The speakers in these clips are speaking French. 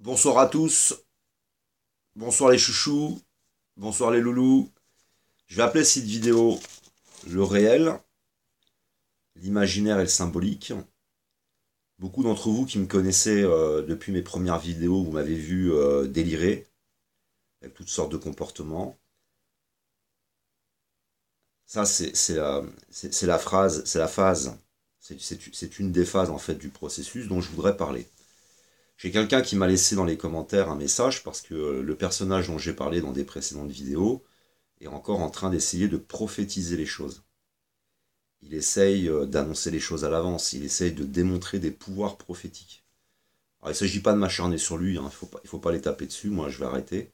Bonsoir à tous, bonsoir les chouchous, bonsoir les loulous. Je vais appeler cette vidéo le réel, l'imaginaire et le symbolique. Beaucoup d'entre vous qui me connaissaient depuis mes premières vidéos, vous m'avez vu délirer avec toutes sortes de comportements. Ça, c'est la phrase, c'est la phase, c'est une des phases en fait du processus dont je voudrais parler. J'ai quelqu'un qui m'a laissé dans les commentaires un message parce que le personnage dont j'ai parlé dans des précédentes vidéos est encore en train d'essayer de prophétiser les choses. Il essaye d'annoncer les choses à l'avance, il essaye de démontrer des pouvoirs prophétiques. Alors il ne s'agit pas de m'acharner sur lui, hein, il faut pas les taper dessus, moi je vais arrêter.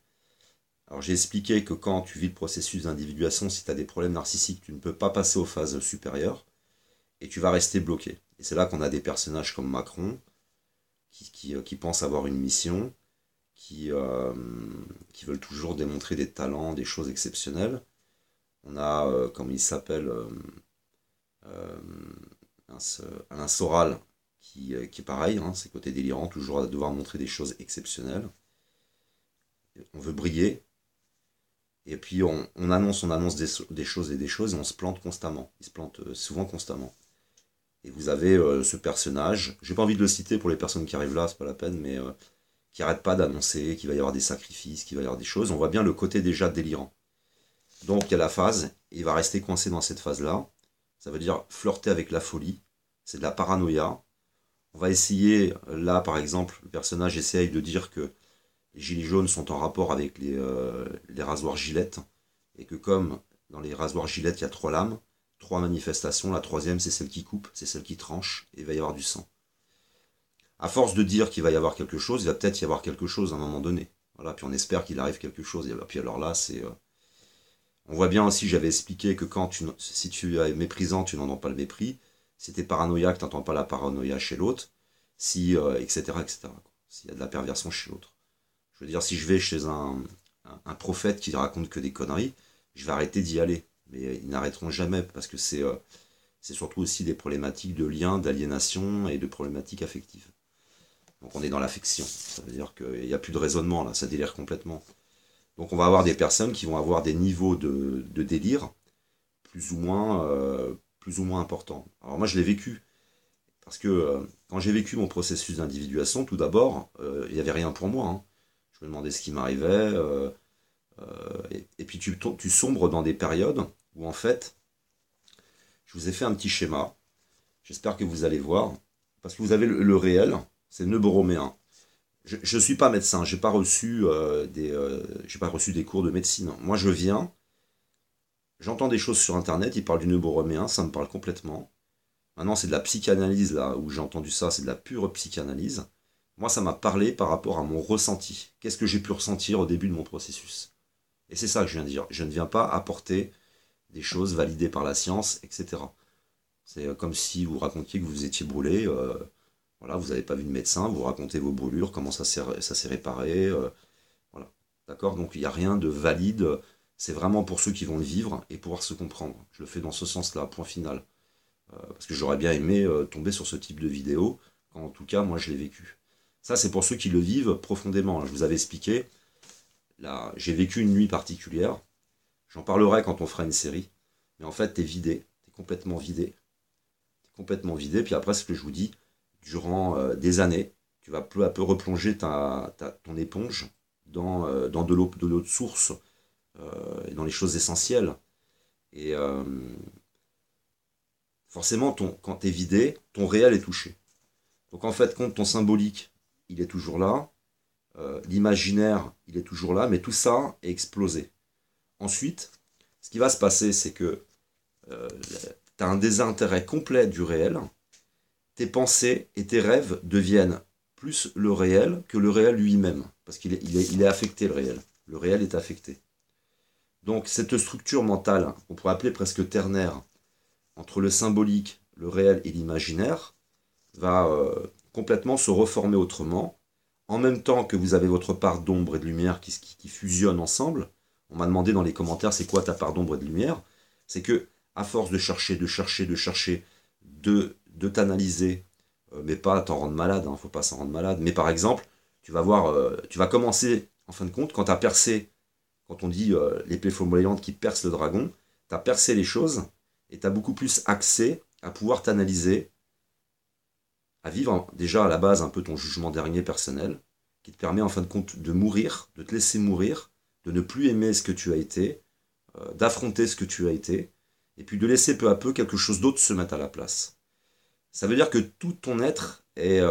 Alors j'ai expliqué que quand tu vis le processus d'individuation, si tu as des problèmes narcissiques, tu ne peux pas passer aux phases supérieures, et tu vas rester bloqué. Et c'est là qu'on a des personnages comme Macron, qui pensent avoir une mission, qui, euh, qui veulent toujours démontrer des talents, des choses exceptionnelles. On a, comme il s'appelle, euh, Alain Soral, qui est pareil, hein, c'est côté délirant, toujours à devoir montrer des choses exceptionnelles. On veut briller, et puis on annonce des choses et des choses, et on se plante constamment. Il se plante souvent constamment. Et vous avez ce personnage, j'ai pas envie de le citer pour les personnes qui arrivent là, c'est pas la peine, mais qui arrête pas d'annoncer qu'il va y avoir des sacrifices, qu'il va y avoir des choses. On voit bien le côté déjà délirant. Donc il y a la phase, et il va rester coincé dans cette phase-là. Ça veut dire flirter avec la folie, c'est de la paranoïa. On va essayer, là par exemple, le personnage essaye de dire que les gilets jaunes sont en rapport avec les rasoirs gilettes, et que comme dans les rasoirs gilettes il y a trois lames, trois manifestations, la troisième c'est celle qui coupe, c'est celle qui tranche, et il va y avoir du sang. À force de dire qu'il va y avoir quelque chose, il va peut-être y avoir quelque chose à un moment donné. Voilà, puis on espère qu'il arrive quelque chose. Et puis alors là, c'est. On voit bien aussi, j'avais expliqué que si tu es méprisant, tu n'entends pas le mépris. Si tu es paranoïaque, tu n'entends pas la paranoïa chez l'autre. Si, etc., etc. S'il y a de la perversion chez l'autre. Je veux dire, si je vais chez un prophète qui raconte que des conneries, je vais arrêter d'y aller. Mais ils n'arrêteront jamais parce que c'est surtout aussi des problématiques de lien, d'aliénation et de problématiques affectives. Donc on est dans l'affection. Ça veut dire qu'il n'y a plus de raisonnement là, ça délire complètement. Donc on va avoir des personnes qui vont avoir des niveaux de délire plus ou moins importants. Alors moi je l'ai vécu, parce que quand j'ai vécu mon processus d'individuation, tout d'abord, il n'y avait rien pour moi, hein. Je me demandais ce qui m'arrivait, et puis tu sombres dans des périodes où en fait, je vous ai fait un petit schéma, j'espère que vous allez voir, parce que vous avez le réel, c'est neuroboroméen. Je ne suis pas médecin, j'ai pas reçu des cours de médecine. Moi, je viens, j'entends des choses sur Internet, ils parlent du neuroboroméen, ça me parle complètement. Maintenant, c'est de la psychanalyse, là, où j'ai entendu ça, c'est de la pure psychanalyse. Moi, ça m'a parlé par rapport à mon ressenti. Qu'est-ce que j'ai pu ressentir au début de mon processus? Et c'est ça que je viens de dire. Je ne viens pas apporter des choses validées par la science, etc. C'est comme si vous racontiez que vous étiez brûlé. Voilà, vous n'avez pas vu de médecin, vous racontez vos brûlures, comment ça s'est réparé. Voilà. D'accord. Donc il n'y a rien de valide. C'est vraiment pour ceux qui vont le vivre et pouvoir se comprendre. Je le fais dans ce sens-là, point final. Parce que j'aurais bien aimé tomber sur ce type de vidéo, quand en tout cas, moi, je l'ai vécu. Ça, c'est pour ceux qui le vivent profondément. Je vous avais expliqué, là, j'ai vécu une nuit particulière. J'en parlerai quand on fera une série. Mais en fait, t'es vidé. T'es complètement vidé. T'es complètement vidé. Puis après, ce que je vous dis, durant des années, tu vas peu à peu replonger ton éponge dans de l'eau de source, et dans les choses essentielles. Et forcément, quand tu es vidé, ton réel est touché. Donc en fait, compte ton symbolique, il est toujours là, l'imaginaire, il est toujours là, mais tout ça est explosé. Ensuite, ce qui va se passer, c'est que tu as un désintérêt complet du réel, tes pensées et tes rêves deviennent plus le réel que le réel lui-même, parce qu'il est affecté, le réel. Le réel est affecté. Donc cette structure mentale, on pourrait appeler presque ternaire, entre le symbolique, le réel et l'imaginaire, va complètement se reformer autrement, en même temps que vous avez votre part d'ombre et de lumière qui fusionnent ensemble. On m'a demandé dans les commentaires, c'est quoi ta part d'ombre et de lumière? C'est que, à force de chercher, de chercher, de chercher, de t'analyser, mais pas t'en rendre malade, hein, faut pas s'en rendre malade, mais par exemple, Tu vas commencer, en fin de compte, quand tu as percé, quand on dit l'épée flamboyante qui perce le dragon, tu as percé les choses et tu as beaucoup plus accès à pouvoir t'analyser, à vivre déjà à la base un peu ton jugement dernier personnel, qui te permet en fin de compte de mourir, de te laisser mourir, de ne plus aimer ce que tu as été, d'affronter ce que tu as été, et puis de laisser peu à peu quelque chose d'autre se mettre à la place. Ça veut dire que tout ton être est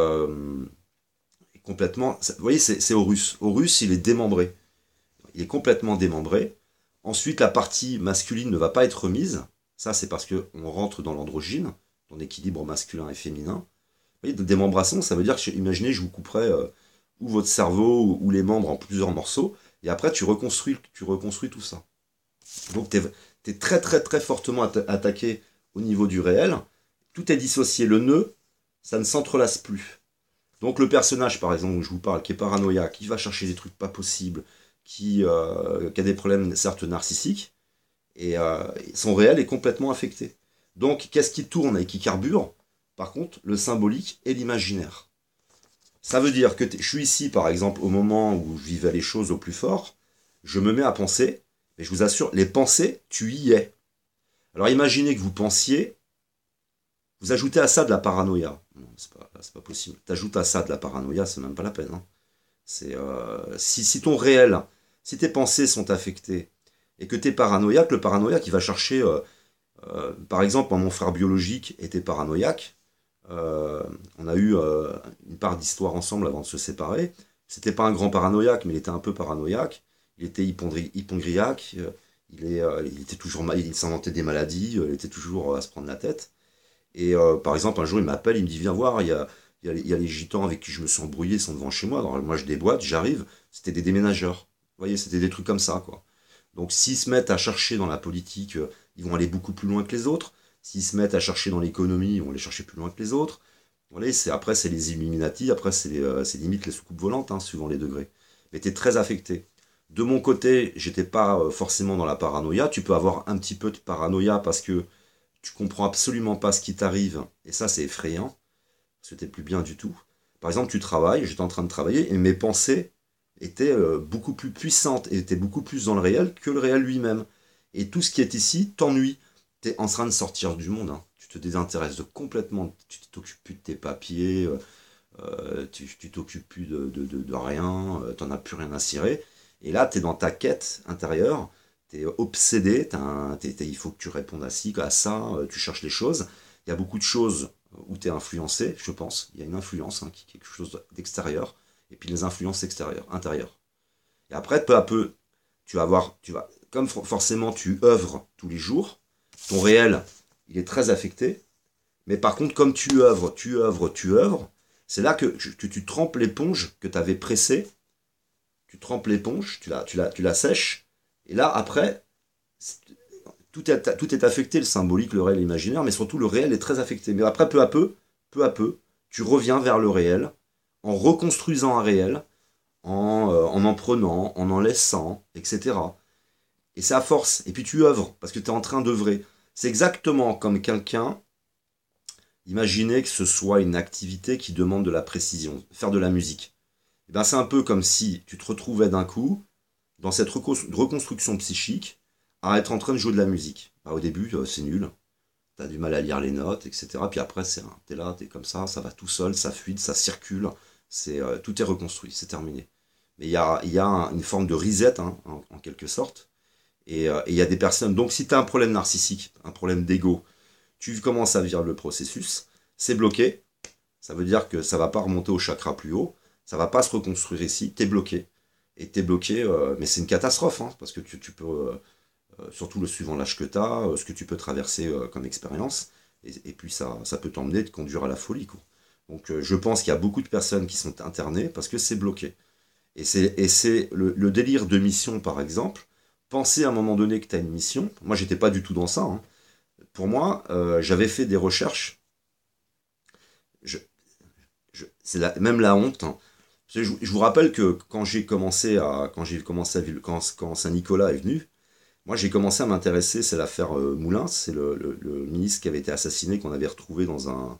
complètement... Vous voyez, c'est Horus. Horus, il est démembré. Il est complètement démembré. Ensuite, la partie masculine ne va pas être remise. Ça, c'est parce qu'on rentre dans l'androgyne, dans l'équilibre masculin et féminin. Vous voyez, de démembration, ça veut dire que, imaginez, je vous couperais ou votre cerveau ou les membres en plusieurs morceaux, et après, tu reconstruis tout ça. Donc, tu es très, très, très fortement attaqué au niveau du réel. Tout est dissocié. Le nœud, ça ne s'entrelace plus. Donc, le personnage, par exemple, où je vous parle, qui est paranoïaque, qui va chercher des trucs pas possibles, qui a des problèmes, certes, narcissiques, et son réel est complètement affecté. Donc, qu'est-ce qui tourne et qui carbure? Par contre, le symbolique et l'imaginaire. Ça veut dire que je suis ici, par exemple, au moment où je vivais les choses au plus fort, je me mets à penser, et je vous assure, les pensées, tu y es. Alors imaginez que vous pensiez, vous ajoutez à ça de la paranoïa. Non, c'est pas possible. Tu ajoutes à ça de la paranoïa, c'est même pas la peine. Hein. Si ton réel, si tes pensées sont affectées, et que tu es paranoïaque, le paranoïaque, il va chercher, par exemple, mon frère biologique était paranoïaque, on a eu une part d'histoire ensemble avant de se séparer. C'était pas un grand paranoïaque, mais il était un peu paranoïaque. Il était hypondriaque. Il était toujours mal, il s'inventait des maladies. Il était toujours à se prendre la tête. Et par exemple, un jour, il m'appelle, il me dit viens voir, il y a les gitans avec qui je me suis embrouillé, ils sont devant chez moi. Alors moi, je déboîte, j'arrive. C'était des déménageurs. Vous voyez, c'était des trucs comme ça, quoi. Donc s'ils se mettent à chercher dans la politique, ils vont aller beaucoup plus loin que les autres. S'ils se mettent à chercher dans l'économie, ils vont aller chercher plus loin que les autres. Voilà, après, c'est les Illuminati, après, c'est limite les soucoupes volantes, hein, suivant les degrés. Mais t'es très affecté. De mon côté, j'étais pas forcément dans la paranoïa. Tu peux avoir un petit peu de paranoïa parce que tu comprends absolument pas ce qui t'arrive. Et ça, c'est effrayant. Parce que t'es plus bien du tout. Par exemple, tu travailles, j'étais en train de travailler, et mes pensées étaient beaucoup plus puissantes, et étaient beaucoup plus dans le réel que le réel lui-même. Et tout ce qui est ici t'ennuie. T'es en train de sortir du monde. Hein. Tu te désintéresses complètement. Tu t'occupes plus de tes papiers. Tu t'occupes plus de rien. T'en as plus rien à cirer. Et là, t'es dans ta quête intérieure. T'es obsédé. Il faut que tu répondes à ci, à ça. Tu cherches les choses. Il y a beaucoup de choses où tu es influencé, je pense. Il y a une influence, hein, qui est quelque chose d'extérieur. Et puis les influences extérieures, intérieures. Et après, peu à peu, comme forcément tu œuvres tous les jours, ton réel, il est très affecté. Mais par contre, comme tu œuvres, c'est là que tu trempes l'éponge que tu avais pressée. Tu trempes l'éponge, tu la sèches. Et là, après, tout est affecté, le symbolique, le réel, l'imaginaire, mais surtout le réel est très affecté. Mais après, peu à peu, tu reviens vers le réel, en reconstruisant un réel, en prenant, en laissant, etc. Et c'est à force. Et puis tu œuvres, parce que tu es en train d'œuvrer. C'est exactement comme quelqu'un, imaginez que ce soit une activité qui demande de la précision, faire de la musique. Et ben c'est un peu comme si tu te retrouvais d'un coup, dans cette reconstruction psychique, à être en train de jouer de la musique. Bah, au début, c'est nul. T'as du mal à lire les notes, etc. Puis après, t'es là, t'es comme ça va tout seul, ça fuit, ça circule. Tout est reconstruit, c'est terminé. Mais il y a une forme de reset, hein, en quelque sorte. Et il y a des personnes. Donc, si tu as un problème narcissique, un problème d'ego, tu commences à vivre le processus, c'est bloqué. Ça veut dire que ça va pas remonter au chakra plus haut, ça va pas se reconstruire ici, t'es bloqué. Et t'es bloqué, mais c'est une catastrophe, hein, parce que tu peux, surtout le suivant l'âge que tu as, ce que tu peux traverser comme expérience, et puis ça peut t'emmener, te conduire à la folie, quoi. Donc je pense qu'il y a beaucoup de personnes qui sont internées parce que c'est bloqué. Et c'est le délire de mission, par exemple. Penser à un moment donné que tu as une mission. Moi, j'étais pas du tout dans ça. Hein. Pour moi, j'avais fait des recherches. Je, même la honte. Hein. Je vous rappelle que quand quand Saint-Nicolas est venu, moi j'ai commencé à m'intéresser, c'est l'affaire Moulins, c'est le ministre qui avait été assassiné, qu'on avait retrouvé dans un,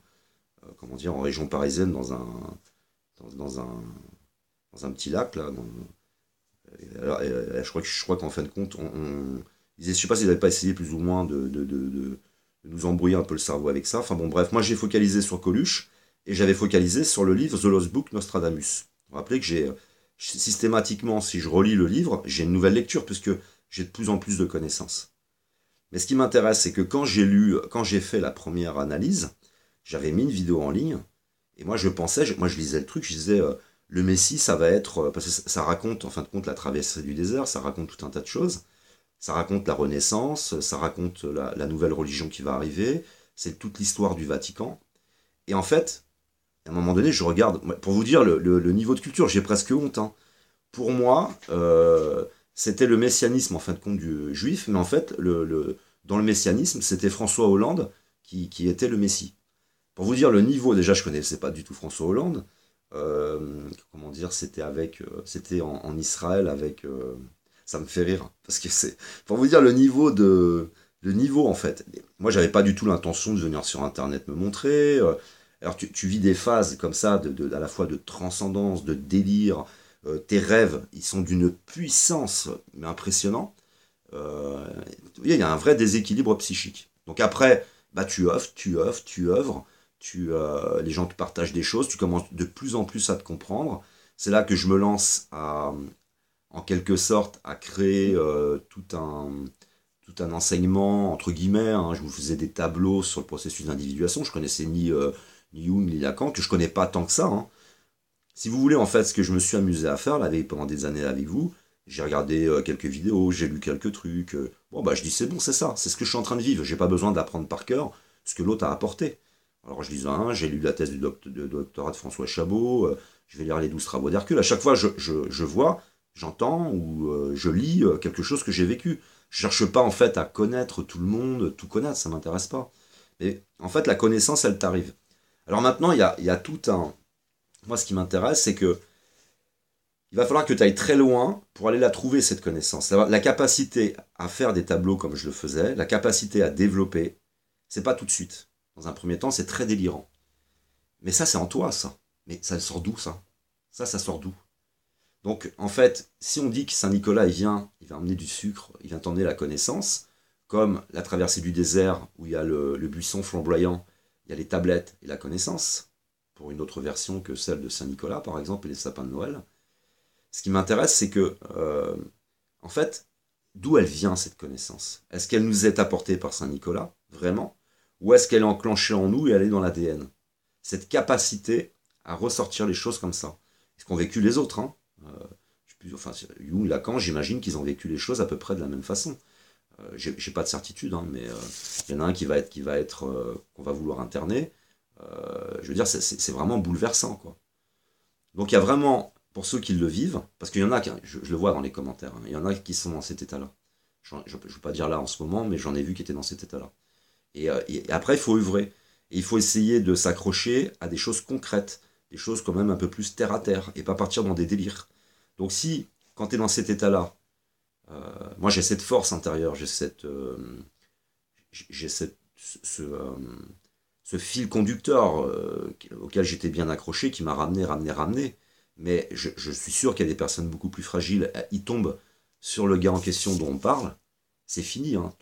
comment dire, en région parisienne, dans un dans un petit lac, là. Je crois qu'en fin de compte, je sais pas s'ils n'avaient pas essayé plus ou moins de nous embrouiller un peu le cerveau avec ça. Enfin bon, bref, moi j'ai focalisé sur Coluche et j'avais focalisé sur le livre The Lost Book Nostradamus. Vous vous rappelez que systématiquement, si je relis le livre, j'ai une nouvelle lecture puisque j'ai de plus en plus de connaissances. Mais ce qui m'intéresse, c'est que quand j'ai fait la première analyse, j'avais mis une vidéo en ligne et moi je lisais le truc, je disais le Messie, ça va être parce que ça raconte en fin de compte la traversée du désert, ça raconte tout un tas de choses. Ça raconte la Renaissance, ça raconte la nouvelle religion qui va arriver, c'est toute l'histoire du Vatican. Et en fait, à un moment donné, je regarde, pour vous dire le niveau de culture, j'ai presque honte, hein. Pour moi, c'était le messianisme en fin de compte du juif, mais en fait, dans le messianisme, c'était François Hollande qui était le Messie. Pour vous dire le niveau, déjà, je connaissais pas du tout François Hollande. Comment dire, c'était en Israël avec. Ça me fait rire parce que c'est pour vous dire le niveau en fait. Moi, j'avais pas du tout l'intention de venir sur Internet me montrer. Alors, tu vis des phases comme ça, à la fois de transcendance, de délire. Tes rêves, ils sont d'une puissance mais impressionnant. Il y a un vrai déséquilibre psychique. Donc après, bah, tu œuvres, les gens te partagent des choses, tu commences de plus en plus à te comprendre. C'est là que je me lance en quelque sorte, à créer tout un enseignement, entre guillemets, hein. Je vous faisais des tableaux sur le processus d'individuation. Je connaissais ni Jung ni Lacan, que je connais pas tant que ça, hein. Si vous voulez, en fait, ce que je me suis amusé à faire pendant des années avec vous, j'ai regardé quelques vidéos, j'ai lu quelques trucs. Bon, bah, je dis, c'est bon, c'est ça, c'est ce que je suis en train de vivre. J'ai pas besoin d'apprendre par cœur ce que l'autre a apporté. Alors, je lis j'ai lu la thèse de doctorat de François Chabot, je vais lire les 12 travaux d'Hercule. À chaque fois, je vois, j'entends ou je lis quelque chose que j'ai vécu. Je cherche pas, en fait, à connaître tout le monde, tout connaître, ça m'intéresse pas. Mais en fait, la connaissance, elle t'arrive. Alors maintenant, il y a tout un. Moi, ce qui m'intéresse, c'est que il va falloir que tu ailles très loin pour aller la trouver, cette connaissance. La capacité à faire des tableaux comme je le faisais, la capacité à développer, c'est pas tout de suite. Dans un premier temps, c'est très délirant. Mais ça, c'est en toi, ça. Mais ça sort d'où, ça? Ça sort d'où? Donc, en fait, si on dit que Saint-Nicolas, il va emmener du sucre, il vient t'emmener la connaissance, comme la traversée du désert, où il y a le buisson flamboyant, il y a les tablettes et la connaissance, pour une autre version que celle de Saint-Nicolas, par exemple, et les sapins de Noël. Ce qui m'intéresse, c'est que, en fait, d'où elle vient cette connaissance? Est-ce qu'elle nous est apportée par Saint-Nicolas, vraiment? Ou est-ce qu'elle est enclenchée en nous et elle est dans l'ADN? Cette capacité à ressortir les choses comme ça. Ce qu'ont vécu les autres, hein. Enfin, Jung, Lacan, j'imagine qu'ils ont vécu les choses à peu près de la même façon. J'ai pas de certitude, hein, mais il y en a un qu'on va vouloir interner. Je veux dire, c'est vraiment bouleversant, quoi. Donc il y a vraiment, pour ceux qui le vivent, parce qu'il y en a, je le vois dans les commentaires, hein, il y en a qui sont dans cet état-là. Je ne veux pas dire là en ce moment, mais j'en ai vu qui étaient dans cet état-là. Et après, il faut œuvrer. Et il faut essayer de s'accrocher à des choses concrètes, des choses quand même un peu plus terre à terre, et pas partir dans des délires. Donc si, quand tu es dans cet état-là, moi j'ai cette force intérieure, j'ai ce fil conducteur auquel j'étais bien accroché, qui m'a ramené. Mais je suis sûr qu'il y a des personnes beaucoup plus fragiles. Ils tombent sur le gars en question dont on parle, c'est fini, hein.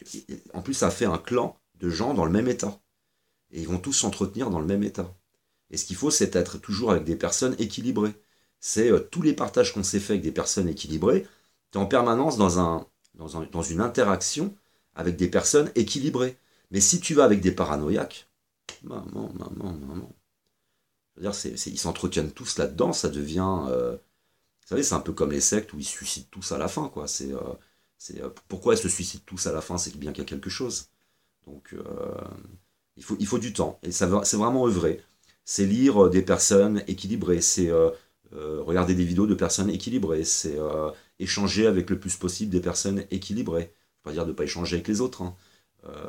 En plus, ça fait un clan de gens dans le même état. Et ils vont tous s'entretenir dans le même état. Et ce qu'il faut, c'est être toujours avec des personnes équilibrées. C'est tous les partages qu'on s'est fait avec des personnes équilibrées. Tu es en permanence dans une interaction avec des personnes équilibrées. Mais si tu vas avec des paranoïaques, maman. C'est-à-dire, ils s'entretiennent tous là-dedans, ça devient. Vous savez, c'est un peu comme les sectes où ils se suicident tous à la fin, quoi. Pourquoi ils se suicident tous à la fin? C'est bien qu'il y a quelque chose. Donc, il faut du temps. Et c'est vraiment œuvrer. C'est lire des personnes équilibrées, c'est regarder des vidéos de personnes équilibrées, c'est échanger avec le plus possible des personnes équilibrées. Pas dire de ne pas échanger avec les autres, hein.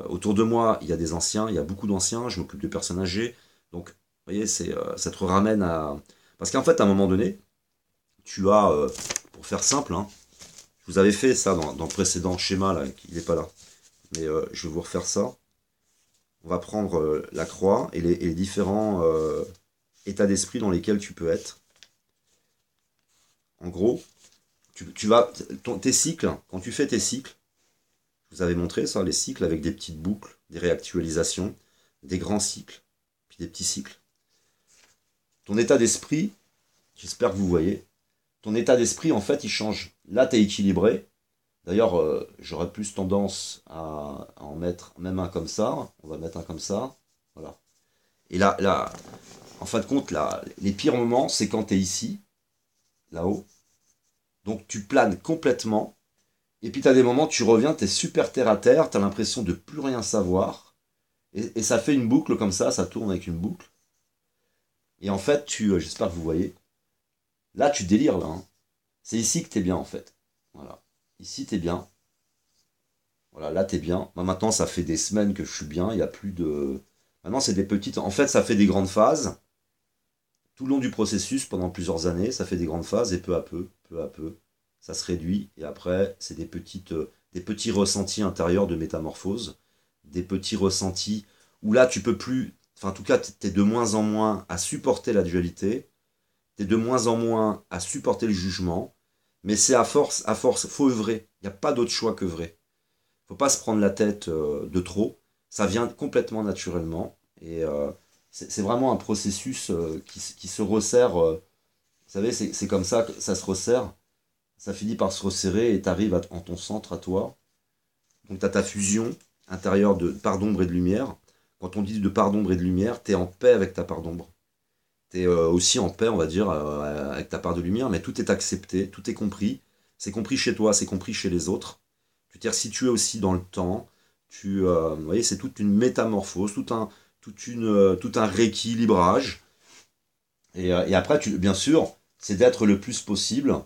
Autour de moi, il y a des anciens, il y a beaucoup d'anciens, je m'occupe de personnes âgées. Donc, vous voyez, ça te ramène à. Parce qu'en fait, à un moment donné, tu as, pour faire simple, hein, je vous avais fait ça dans le précédent schéma, là, il n'est pas là. Mais je vais vous refaire ça. On va prendre la croix et les différents états d'esprit dans lesquels tu peux être. En gros, tu vas, tes cycles, quand tu fais tes cycles, je vous avais montré ça, les cycles avec des petites boucles, des réactualisations, des grands cycles, puis des petits cycles. Ton état d'esprit, j'espère que vous voyez, ton état d'esprit, en fait, il change. Là, tu es équilibré. D'ailleurs, j'aurais plus tendance à en mettre même un comme ça. On va mettre un comme ça. Voilà. Et là, en fin de compte, là, les pires moments, c'est quand tu es ici, là-haut. Donc, tu planes complètement. Et puis, tu as des moments, tu reviens, tu es super terre à terre, tu as l'impression de plus rien savoir. Et ça fait une boucle comme ça tourne avec une boucle. Et en fait, j'espère que vous voyez, là, tu délires, là. Hein. C'est ici que tu es bien, en fait. Voilà. Ici, tu es bien. Voilà, là, tu es bien. Moi, maintenant, ça fait des semaines que je suis bien. Il n'y a plus de. Maintenant, c'est des petites. En fait, ça fait des grandes phases. Tout le long du processus, pendant plusieurs années, ça fait des grandes phases. Et peu à peu, ça se réduit. Et après, c'est des petits ressentis intérieurs de métamorphose. Des petits ressentis où là, tu peux plus. Enfin, en tout cas, tu es de moins en moins à supporter la dualité. Tu es de moins en moins à supporter le jugement. Mais c'est à force, faut œuvrer. Il n'y a pas d'autre choix qu'œuvrer. Faut pas se prendre la tête de trop. Ça vient complètement naturellement. Et c'est vraiment un processus qui se resserre. Vous savez, c'est comme ça que ça se resserre. Ça finit par se resserrer et tu arrives en ton centre à toi. Donc tu as ta fusion intérieure de part d'ombre et de lumière. Quand on dit de part d'ombre et de lumière, tu es en paix avec ta part d'ombre. Tu es aussi en paix, on va dire, avec ta part de lumière, mais tout est accepté, tout est compris. C'est compris chez toi, c'est compris chez les autres. Tu t'es resitué aussi dans le temps. Vous voyez, c'est toute une métamorphose, tout un rééquilibrage. Et après, bien sûr, c'est d'être le plus possible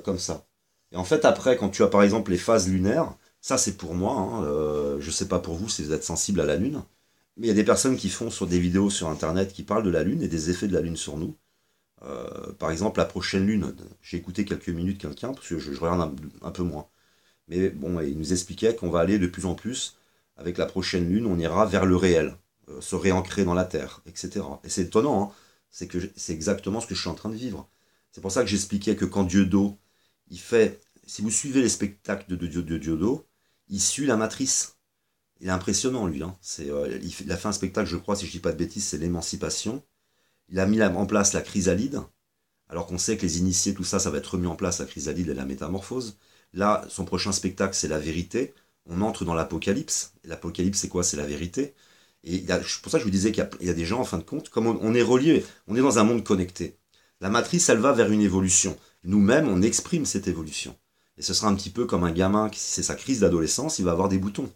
comme ça. Et en fait, après, quand tu as par exemple les phases lunaires, ça c'est pour moi, hein, je sais pas pour vous si vous êtes sensible à la lune, mais il y a des personnes qui font sur des vidéos sur internet qui parlent de la lune et des effets de la lune sur nous. Par exemple, la prochaine lune, j'ai écouté quelques minutes quelqu'un, parce que je regarde un peu moins. Mais bon, il nous expliquait qu'on va aller de plus en plus, avec la prochaine lune, on ira vers le réel, se réancrer dans la Terre, etc. Et c'est étonnant, hein, c'est exactement ce que je suis en train de vivre. C'est pour ça que j'expliquais que quand Dieudo, il fait, si vous suivez les spectacles de Dieudo, il suit la matrice. Il est impressionnant, lui. Hein. Il a fait un spectacle, je crois, si je ne dis pas de bêtises, c'est l'émancipation. Il a mis en place la chrysalide, alors qu'on sait que les initiés, tout ça, ça va être remis en place, la chrysalide et la métamorphose. Là, son prochain spectacle, c'est la vérité. On entre dans l'apocalypse. Et l'apocalypse, c'est quoi? C'est la vérité. Et pour ça que je vous disais qu'il y a des gens, en fin de compte, comme on est reliés, on est dans un monde connecté. La matrice, elle va vers une évolution. Nous-mêmes, on exprime cette évolution. Et ce sera un petit peu comme un gamin, si c'est sa crise d'adolescence, il va avoir des boutons.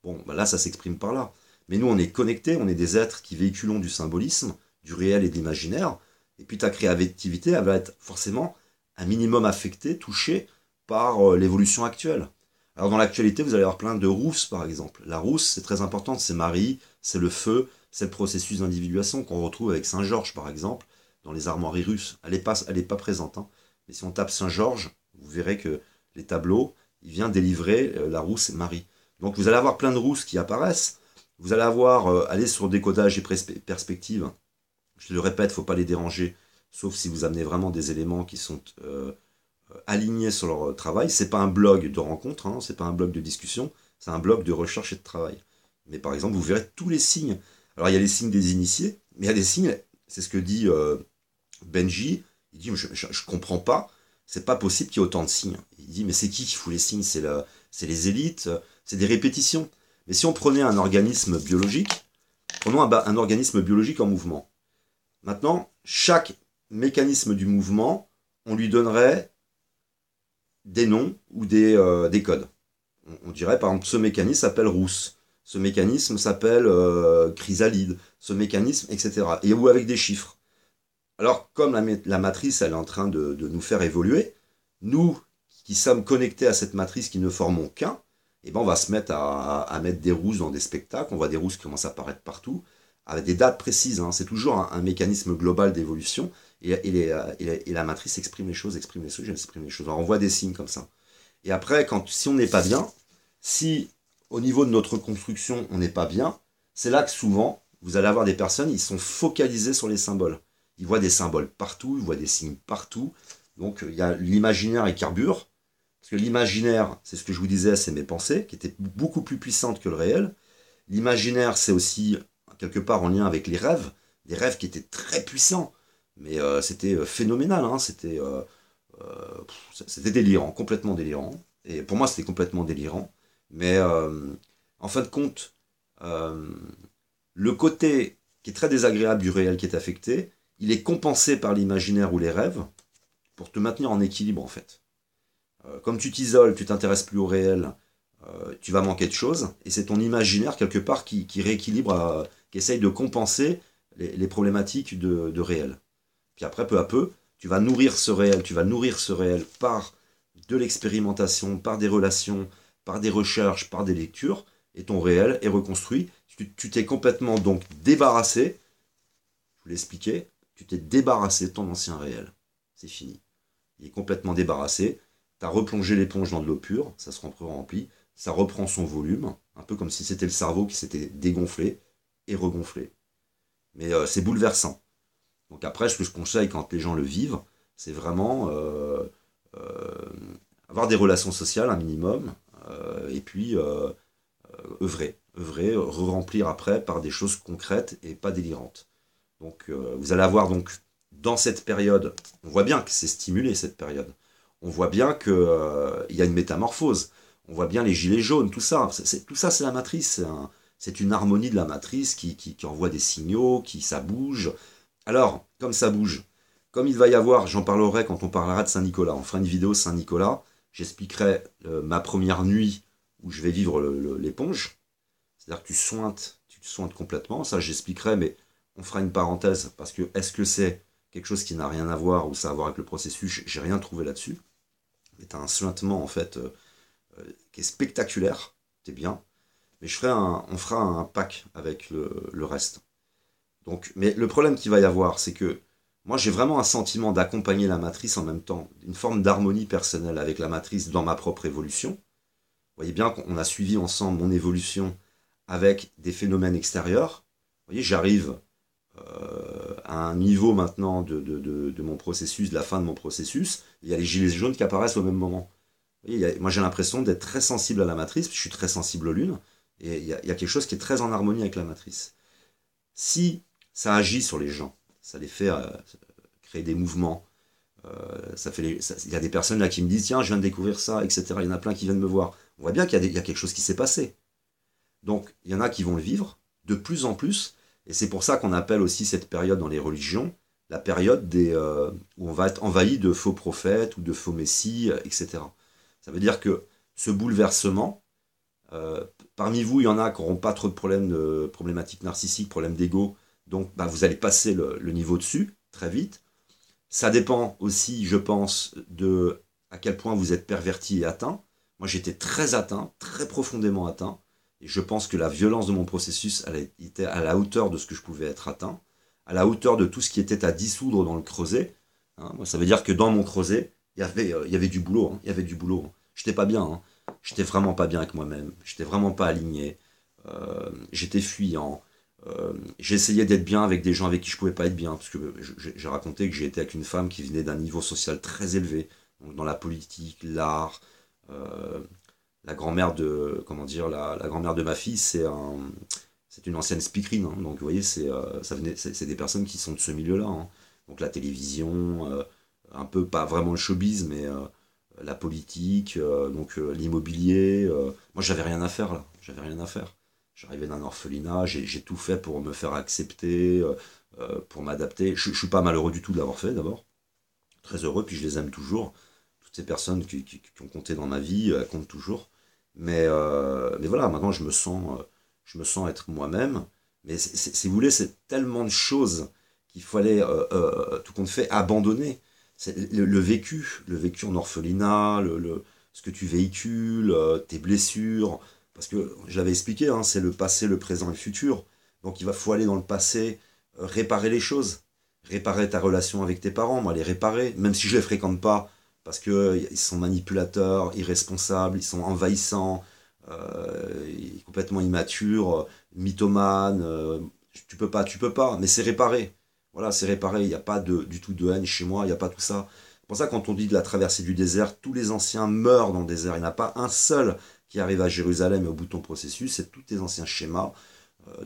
Bon, bah là, ça s'exprime par là. Mais nous, on est connectés, on est des êtres qui véhiculons du symbolisme, du réel et de l'imaginaire. Et puis ta créativité, elle va être forcément un minimum affectée, touchée par l'évolution actuelle. Alors dans l'actualité, vous allez avoir plein de rousses, par exemple. La rousse, c'est très important, c'est Marie, c'est le feu, c'est le processus d'individuation qu'on retrouve avec Saint-Georges, par exemple, dans les armoiries russes. Elle n'est pas présente. Hein. Mais si on tape Saint-Georges, vous verrez que les tableaux, il vient délivrer la rousse Marie. Donc vous allez avoir plein de rousses qui apparaissent. Vous allez avoir, aller sur décodage et perspective. Je le répète, il ne faut pas les déranger, sauf si vous amenez vraiment des éléments qui sont alignés sur leur travail. C'est pas un blog de rencontre, hein, c'est pas un blog de discussion, c'est un blog de recherche et de travail. Mais par exemple, vous verrez tous les signes. Alors il y a les signes des initiés, mais il y a des signes, c'est ce que dit Benji, il dit je comprends pas, c'est pas possible qu'il y ait autant de signes. Il dit mais c'est qui fout les signes? C'est les élites, c'est des répétitions. Mais si on prenait un organisme biologique, prenons un organisme biologique en mouvement. Maintenant, chaque mécanisme du mouvement, on lui donnerait des noms ou des codes. On dirait par exemple ce mécanisme s'appelle rousse, ce mécanisme s'appelle chrysalide, ce mécanisme, etc. Et ou avec des chiffres. Alors comme la matrice elle est en train de nous faire évoluer, nous qui sommes connectés à cette matrice qui ne formons qu'un, eh ben on va se mettre à mettre des rousses dans des spectacles, on voit des rousses qui commencent à apparaître partout, avec des dates précises, hein. C'est toujours un mécanisme global d'évolution, et la matrice exprime les choses, exprime les choses. Alors on voit des signes comme ça. Et après, si on n'est pas bien, si au niveau de notre construction on n'est pas bien, c'est là que souvent vous allez avoir des personnes, ils sont focalisés sur les symboles. Ils voient des symboles partout, ils voient des signes partout, Donc il y a l'imaginaire et carbure, parce que l'imaginaire, c'est ce que je vous disais, c'est mes pensées, qui étaient beaucoup plus puissantes que le réel. L'imaginaire, c'est aussi quelque part en lien avec les rêves, des rêves qui étaient très puissants, mais c'était phénoménal, hein, c'était délirant, complètement délirant. Et pour moi, c'était complètement délirant. Mais en fin de compte, euh, le côté qui est très désagréable du réel qui est affecté, il est compensé par l'imaginaire ou les rêves pour te maintenir en équilibre en fait. Comme tu t'isoles, tu t'intéresses plus au réel, tu vas manquer de choses, et c'est ton imaginaire quelque part qui rééquilibre, qui essaye de compenser les problématiques de réel. Puis après, peu à peu, tu vas nourrir ce réel par de l'expérimentation, par des relations, par des recherches, par des lectures, et ton réel est reconstruit. Tu t'es complètement donc débarrassé, je vous l'expliquais, tu t'es débarrassé de ton ancien réel. C'est fini. Il est complètement débarrassé. Tu as replongé l'éponge dans de l'eau pure, ça se remplit, ça reprend son volume, un peu comme si c'était le cerveau qui s'était dégonflé et regonflé. Mais c'est bouleversant. Donc après, ce que je conseille quand les gens le vivent, c'est vraiment euh, avoir des relations sociales, un minimum, et puis œuvrer, remplir après par des choses concrètes et pas délirantes. Donc vous allez avoir donc dans cette période, on voit bien que c'est stimulé cette période. On voit bien qu'il y a une métamorphose. On voit bien les gilets jaunes, tout ça. Tout ça, c'est la matrice. C'est une harmonie de la matrice qui envoie des signaux, ça bouge. Alors, comme ça bouge, comme il va y avoir, j'en parlerai quand on parlera de Saint-Nicolas. On fera une vidéo Saint-Nicolas. J'expliquerai ma première nuit où je vais vivre l'éponge. C'est-à-dire que tu te sointes complètement. Ça, j'expliquerai, mais on fera une parenthèse parce que est-ce que c'est quelque chose qui n'a rien à voir ou ça a à voir avec le processus? J'ai rien trouvé là-dessus. Mais tu as un sointement en fait qui est spectaculaire. C'est bien. Mais on fera un pack avec le reste. Donc, mais le problème qu'il va y avoir, c'est que moi j'ai vraiment un sentiment d'accompagner la matrice en même temps, une forme d'harmonie personnelle avec la matrice dans ma propre évolution. Vous voyez bien qu'on a suivi ensemble mon évolution avec des phénomènes extérieurs. Vous voyez, j'arrive à un niveau maintenant de mon processus, de la fin de mon processus. Il y a les gilets jaunes qui apparaissent au même moment. Vous voyez, moi j'ai l'impression d'être très sensible à la matrice, je suis très sensible aux lunes, et il y a quelque chose qui est très en harmonie avec la matrice. Si ça agit sur les gens, ça les fait créer des mouvements, il y a des personnes là qui me disent tiens, je viens de découvrir ça, etc. Il y en a plein qui viennent me voir. On voit bien qu'il y a quelque chose qui s'est passé. Donc, il y en a qui vont le vivre de plus en plus, et c'est pour ça qu'on appelle aussi cette période dans les religions la période où on va être envahi de faux prophètes ou de faux messies, etc. Ça veut dire que ce bouleversement, euh, parmi vous, il y en a qui n'auront pas trop de problématiques narcissiques, problèmes d'ego, donc bah, vous allez passer le niveau dessus très vite. Ça dépend aussi, je pense, de à quel point vous êtes perverti et atteint. Moi, j'étais très atteint, très profondément atteint. Et je pense que la violence de mon processus, elle était à la hauteur de ce que je pouvais être atteint, à la hauteur de tout ce qui était à dissoudre dans le creuset. Hein. Moi, ça veut dire que dans mon creuset, il y avait du boulot. Hein. Il y avait du boulot. Hein. J'étais pas bien. Hein. J'étais vraiment pas bien avec moi-même. J'étais vraiment pas aligné. J'étais fuyant. J'essayais d'être bien avec des gens avec qui je pouvais pas être bien, parce que j'ai raconté que j'ai été avec une femme qui venait d'un niveau social très élevé, donc dans la politique, l'art. euh, la grand-mère de, comment dire, la grand-mère de ma fille, c'est une ancienne speakerine, hein. Donc vous voyez, c'est des personnes qui sont de ce milieu-là, hein. Donc la télévision, un peu pas vraiment le showbiz, mais la politique, l'immobilier. Moi, j'avais rien à faire là, j'avais rien à faire. J'arrivais d'un orphelinat, j'ai tout fait pour me faire accepter, pour m'adapter. Je suis pas malheureux du tout de l'avoir fait d'abord. Très heureux, puis je les aime toujours. Toutes ces personnes qui ont compté dans ma vie, elles comptent toujours. Mais voilà, maintenant je me sens être moi-même. Mais si vous voulez, c'est tellement de choses qu'il fallait, tout compte fait, abandonner. C'est le vécu en orphelinat, ce que tu véhicules, tes blessures. Parce que je l'avais expliqué, hein, c'est le passé, le présent et le futur. Donc faut aller dans le passé, réparer les choses. Réparer ta relation avec tes parents, moi les réparer, même si je les fréquente pas, parce que ils sont manipulateurs, irresponsables, ils sont envahissants, complètement immatures, mythomanes. Tu peux pas, mais c'est réparé. Voilà, c'est réparé. Il n'y a pas du tout de haine chez moi, il n'y a pas tout ça. Pour ça, quand on dit de la traversée du désert, tous les anciens meurent dans le désert. Il n'y en a pas un seul qui arrive à Jérusalem et au bout de ton processus. C'est tous tes anciens schémas,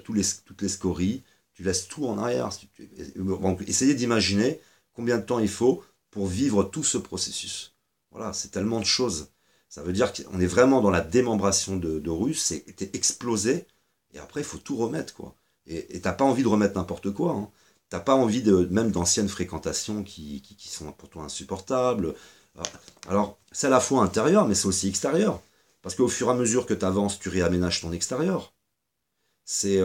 toutes les scories. Tu laisses tout en arrière. Donc, essayez d'imaginer combien de temps il faut pour vivre tout ce processus. Voilà, c'est tellement de choses. Ça veut dire qu'on est vraiment dans la démembration de Russes, c'est explosé, et après il faut tout remettre, quoi. Et t'as pas envie de remettre n'importe quoi, hein. T'as pas envie même d'anciennes fréquentations qui sont pour toi insupportables. Alors, c'est à la fois intérieur, mais c'est aussi extérieur. Parce qu'au fur et à mesure que tu avances, tu réaménages ton extérieur. C'est,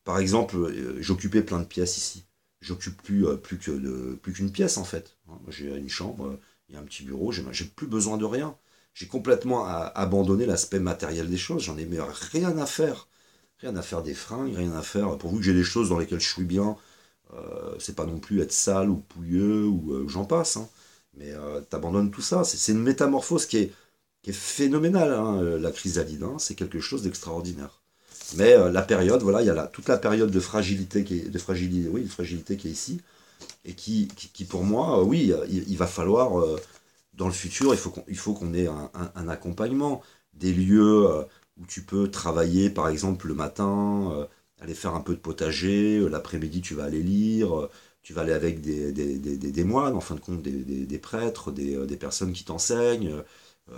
par exemple, j'occupais plein de pièces ici. J'occupe plus qu'une pièce en fait. Moi, j'ai une chambre, il y a un petit bureau, j'ai plus besoin de rien. J'ai complètement abandonné l'aspect matériel des choses. J'en ai mais rien à faire. Rien à faire des fringues, rien à faire. Pourvu que j'ai des choses dans lesquelles je suis bien, c'est pas non plus être sale ou pouilleux ou j'en passe, hein. Mais t'abandonnes tout ça. C'est une métamorphose qui est phénoménale, hein, la chrysalide, hein. C'est quelque chose d'extraordinaire. Mais la période, voilà, il y a toute la période de fragilité de fragilité qui est ici, et qui pour moi, oui, il va falloir, dans le futur, il faut qu'on ait un accompagnement, des lieux où tu peux travailler, par exemple, le matin, aller faire un peu de potager, l'après-midi, tu vas aller lire, tu vas aller avec des moines, en fin de compte, des prêtres, des personnes qui t'enseignent.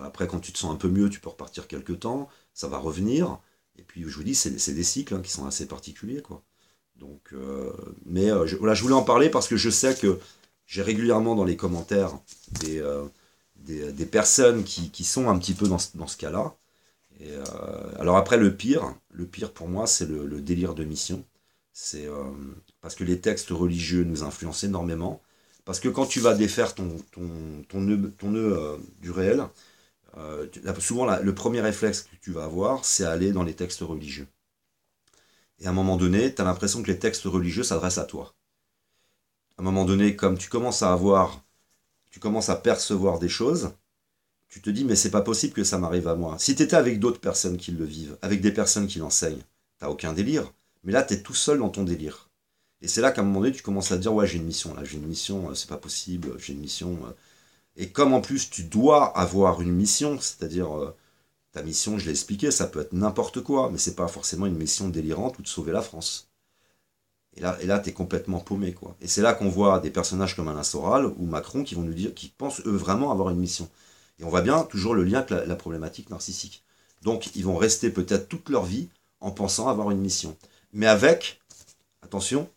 Après, quand tu te sens un peu mieux, tu peux repartir quelques temps, ça va revenir. Et puis, je vous dis, c'est des cycles, hein, qui sont assez particuliers, quoi. Donc, voilà, je voulais en parler parce que je sais que j'ai régulièrement dans les commentaires des, euh, des personnes qui sont un petit peu dans ce cas-là. Et, alors après, le pire pour moi, c'est le délire de mission. C'est parce que les textes religieux nous influencent énormément. Parce que quand tu vas défaire ton nœud du réel, souvent le premier réflexe que tu vas avoir, c'est aller dans les textes religieux. Et à un moment donné, tu as l'impression que les textes religieux s'adressent à toi. À un moment donné, comme tu commences à percevoir des choses, tu te dis, mais c'est pas possible que ça m'arrive à moi. Si tu étais avec d'autres personnes qui le vivent, avec des personnes qui l'enseignent, t'as aucun délire. Mais là, tu es tout seul dans ton délire. Et c'est là qu'à un moment donné, tu commences à te dire, ouais, j'ai une mission, là, j'ai une mission, c'est pas possible, j'ai une mission. Et comme en plus, tu dois avoir une mission, c'est-à-dire, ta mission, je l'ai expliqué, ça peut être n'importe quoi, mais c'est pas forcément une mission délirante ou de sauver la France. Et là tu es complètement paumé, quoi. Et c'est là qu'on voit des personnages comme Alain Soral ou Macron qui vont nous dire, qui pensent eux vraiment avoir une mission. Et on voit bien toujours le lien avec la problématique narcissique. Donc ils vont rester peut-être toute leur vie en pensant avoir une mission. Mais avec, attention,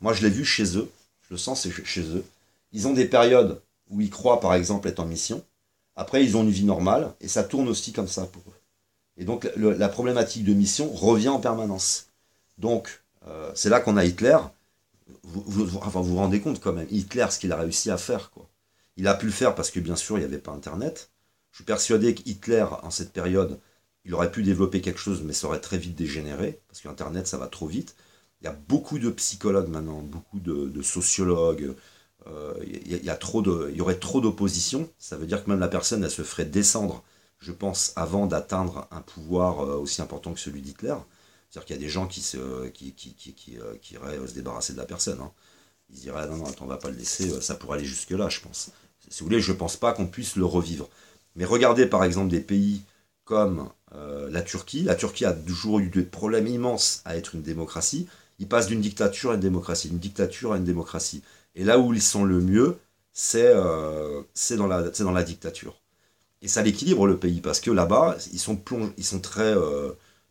moi je l'ai vu chez eux, je le sens chez eux, ils ont des périodes où ils croient par exemple être en mission, après ils ont une vie normale, et ça tourne aussi comme ça pour eux. Et donc la problématique de mission revient en permanence. Donc c'est là qu'on a Hitler. Enfin, vous vous rendez compte quand même, Hitler, ce qu'il a réussi à faire, quoi. Il a pu le faire parce que bien sûr, il n'y avait pas Internet. Je suis persuadé qu'Hitler, en cette période, il aurait pu développer quelque chose, mais ça aurait très vite dégénéré, parce qu'Internet, ça va trop vite. Il y a beaucoup de psychologues maintenant, beaucoup de sociologues. Il y aurait trop d'opposition. Ça veut dire que même la personne, elle se ferait descendre, je pense, avant d'atteindre un pouvoir aussi important que celui d'Hitler. C'est-à-dire qu'il y a des gens qui iraient se débarrasser de la personne, hein. Ils diraient, ah non, non, attends, on va pas le laisser, ça pourrait aller jusque-là, je pense. Si vous voulez, je pense pas qu'on puisse le revivre. Mais regardez par exemple des pays comme la Turquie. La Turquie a toujours eu des problèmes immenses à être une démocratie. Ils passent d'une dictature à une démocratie, d'une dictature à une démocratie. Et là où ils sont le mieux, c'est dans la dictature. Et ça l'équilibre le pays, parce que là-bas, ils sont très dans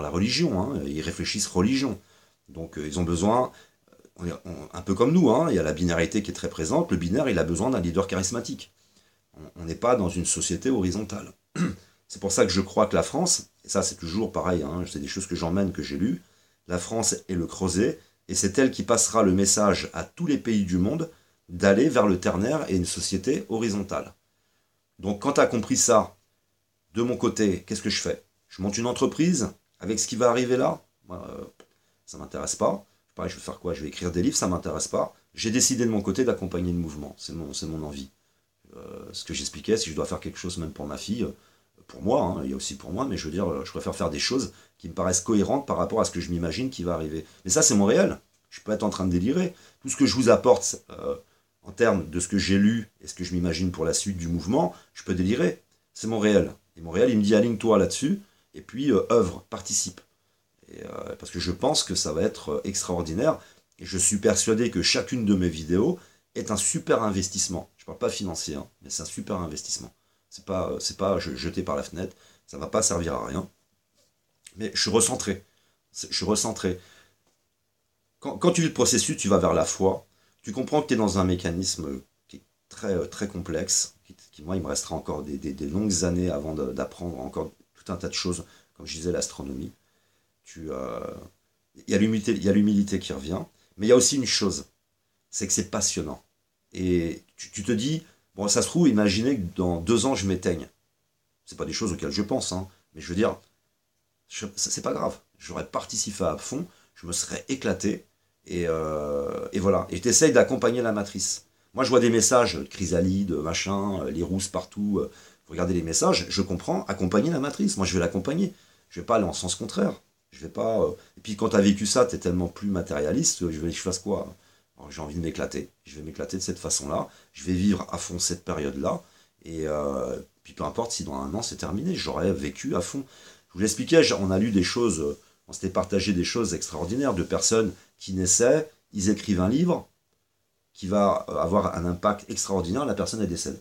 la religion, hein. Ils réfléchissent religion. Donc ils ont besoin, un peu comme nous, hein, il y a la binarité qui est très présente. Le binaire, il a besoin d'un leader charismatique. On n'est pas dans une société horizontale. C'est pour ça que je crois que la France, et ça c'est toujours pareil, hein, c'est des choses que j'emmène, que j'ai lues, la France est le creuset, et c'est elle qui passera le message à tous les pays du monde d'aller vers le ternaire et une société horizontale. Donc quand tu as compris ça, de mon côté, qu'est-ce que je fais? Je monte une entreprise avec ce qui va arriver là. Ça m'intéresse pas. Pareil, je vais faire quoi? Je vais écrire des livres, ça m'intéresse pas. J'ai décidé de mon côté d'accompagner le mouvement. C'est mon envie. Ce que j'expliquais, si je dois faire quelque chose même pour ma fille, pour moi, hein, il y a aussi pour moi, mais je veux dire, je préfère faire des choses qui me paraissent cohérentes par rapport à ce que je m'imagine qui va arriver. Mais ça, c'est mon réel. Je peux être en train de délirer. Tout ce que je vous apporte, en termes de ce que j'ai lu et ce que je m'imagine pour la suite du mouvement, je peux délirer. C'est mon réel. Et mon réel, il me dit aligne-toi là-dessus, et puis œuvre, participe. Parce que je pense que ça va être extraordinaire, et je suis persuadé que chacune de mes vidéos est un super investissement. Je ne parle pas financier, hein, mais c'est un super investissement. C'est pas jeté par la fenêtre, ça ne va pas servir à rien. Mais je suis recentré. Je suis recentré. Quand tu vis le processus, tu vas vers la foi. Tu comprends que tu es dans un mécanisme qui est très complexe. Moi, il me restera encore des longues années avant d'apprendre encore tout un tas de choses. Comme je disais, l'astronomie. Il y a l'humilité qui revient. Mais il y a aussi une chose. C'est que c'est passionnant. Et tu te dis, bon, ça se trouve, imaginez que dans 2 ans, je m'éteigne. C'est pas des choses auxquelles je pense, hein. Mais je veux dire, c'est pas grave. J'aurais participé à fond, je me serais éclaté, et voilà. Et t'essayes d'accompagner la matrice. Moi, je vois des messages, chrysalide, machin, les rousses partout. Vous regardez les messages, je comprends, accompagner la matrice. Moi, je vais l'accompagner. Je vais pas aller en sens contraire. Je vais pas. Et puis, quand t'as vécu ça, t'es tellement plus matérialiste. Je veux que je fasse quoi? Alors, j'ai envie de m'éclater. Je vais m'éclater de cette façon-là. Je vais vivre à fond cette période-là. Et puis, peu importe si dans 1 an c'est terminé, j'aurais vécu à fond. Je vous l'expliquais, on a lu des choses, on s'était partagé des choses extraordinaires de personnes qui naissaient, ils écrivent un livre qui va avoir un impact extraordinaire, la personne elle décède.